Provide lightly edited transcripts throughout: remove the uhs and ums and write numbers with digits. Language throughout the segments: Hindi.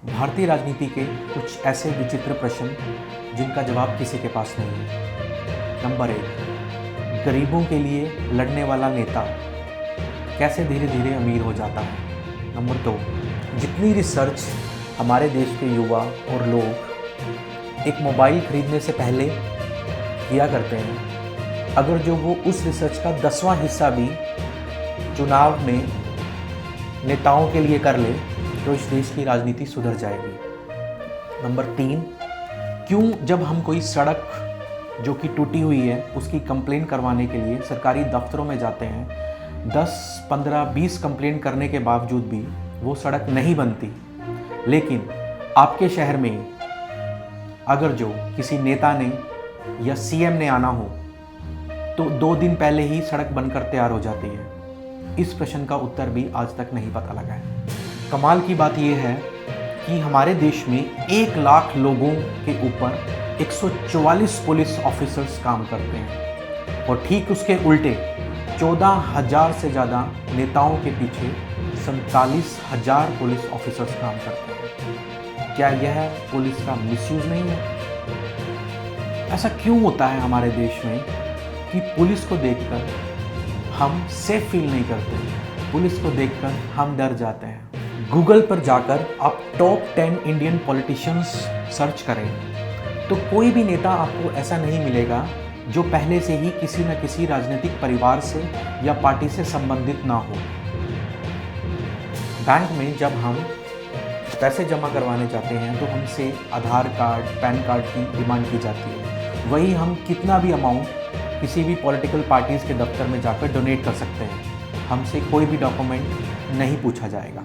भारतीय राजनीति के कुछ ऐसे विचित्र प्रश्न जिनका जवाब किसी के पास नहीं है। नंबर 1, गरीबों के लिए लड़ने वाला नेता कैसे धीरे धीरे अमीर हो जाता है। नंबर 2, जितनी रिसर्च हमारे देश के युवा और लोग एक मोबाइल खरीदने से पहले किया करते हैं, अगर जो वो उस रिसर्च का 10वां हिस्सा भी चुनाव में नेताओं के लिए कर ले तो इस देश की राजनीति सुधर जाएगी। नंबर 3, क्यों जब हम कोई सड़क जो कि टूटी हुई है उसकी कंप्लेन करवाने के लिए सरकारी दफ्तरों में जाते हैं, 10, 15, 20 कंप्लेन करने के बावजूद भी वो सड़क नहीं बनती, लेकिन आपके शहर में अगर जो किसी नेता ने या सीएम ने आना हो तो 2 दिन पहले ही सड़क बनकर तैयार हो जाती है। इस प्रश्न का उत्तर भी आज तक नहीं पता लगा है। कमाल की बात यह है कि हमारे देश में 1 लाख लोगों के ऊपर 144 पुलिस ऑफिसर्स काम करते हैं और ठीक उसके उल्टे 14,000 से ज़्यादा नेताओं के पीछे 47,000 पुलिस ऑफिसर्स काम करते हैं। क्या यह पुलिस का मिसयूज़ नहीं है? ऐसा क्यों होता है हमारे देश में कि पुलिस को देखकर हम सेफ फील नहीं करते, पुलिस को देखकर हम डर जाते हैं। गूगल पर जाकर आप टॉप 10 इंडियन पॉलिटिशियंस सर्च करें तो कोई भी नेता आपको ऐसा नहीं मिलेगा जो पहले से ही किसी न किसी राजनीतिक परिवार से या पार्टी से संबंधित ना हो। बैंक में जब हम पैसे जमा करवाने जाते हैं तो हमसे आधार कार्ड, पैन कार्ड की डिमांड की जाती है। वही हम कितना भी अमाउंट किसी भी पॉलिटिकल पार्टीज़ के दफ्तर में जाकर डोनेट कर सकते हैं, हमसे कोई भी डॉक्यूमेंट नहीं पूछा जाएगा।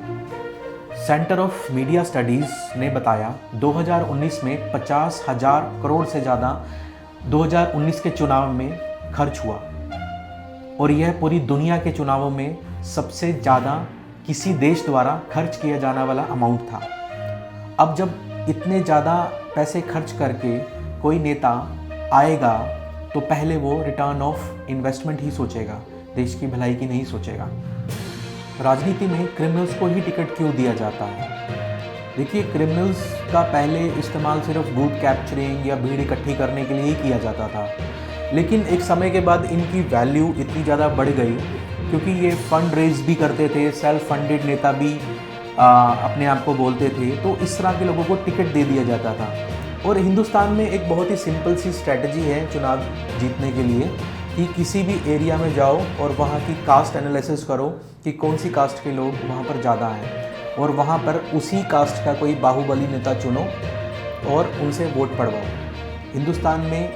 सेंटर ऑफ मीडिया स्टडीज़ ने बताया 2019 में 50,000 करोड़ से ज़्यादा 2019 के चुनाव में खर्च हुआ और यह पूरी दुनिया के चुनावों में सबसे ज़्यादा किसी देश द्वारा खर्च किया जाने वाला अमाउंट था। अब जब इतने ज़्यादा पैसे खर्च करके कोई नेता आएगा तो पहले वो रिटर्न ऑफ इन्वेस्टमेंट ही सोचेगा, देश की भलाई की नहीं सोचेगा। राजनीति में क्रिमिनल्स को ही टिकट क्यों दिया जाता है? देखिए, क्रिमिनल्स का पहले इस्तेमाल सिर्फ बूथ कैप्चरिंग या भीड़ इकट्ठी करने के लिए ही किया जाता था, लेकिन एक समय के बाद इनकी वैल्यू इतनी ज़्यादा बढ़ गई क्योंकि ये फंड रेज भी करते थे, सेल्फ फंडेड नेता भी अपने आप को बोलते थे, तो इस तरह के लोगों को टिकट दे दिया जाता था। और हिंदुस्तान में एक बहुत ही सिंपल सी स्ट्रैटेजी है चुनाव जीतने के लिए कि किसी भी एरिया में जाओ और वहाँ की कास्ट एनालिसिस करो कि कौन सी कास्ट के लोग वहाँ पर ज़्यादा हैं और वहाँ पर उसी कास्ट का कोई बाहुबली नेता चुनो और उनसे वोट पड़वाओ। हिंदुस्तान में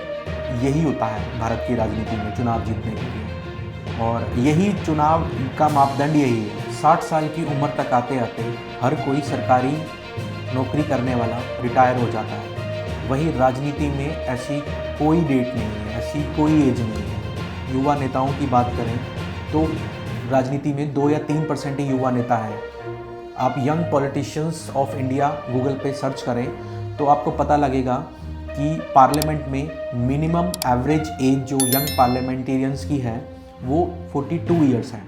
यही होता है भारत की राजनीति में चुनाव जीतने के लिए, और यही चुनाव का मापदंड यही है। 60 साल की उम्र तक आते आते हर कोई सरकारी नौकरी करने वाला रिटायर हो जाता है। वही राजनीति में ऐसी कोई डेट नहीं है, ऐसी कोई एज नहीं है। युवा नेताओं की बात करें तो राजनीति में 2 या 3% ही युवा नेता हैं। आप young politicians of India Google पे सर्च करें तो आपको पता लगेगा कि पार्लियामेंट में मिनिमम एवरेज एज जो यंग पार्लियामेंटेरियंस की है वो 42 ईयर्स है।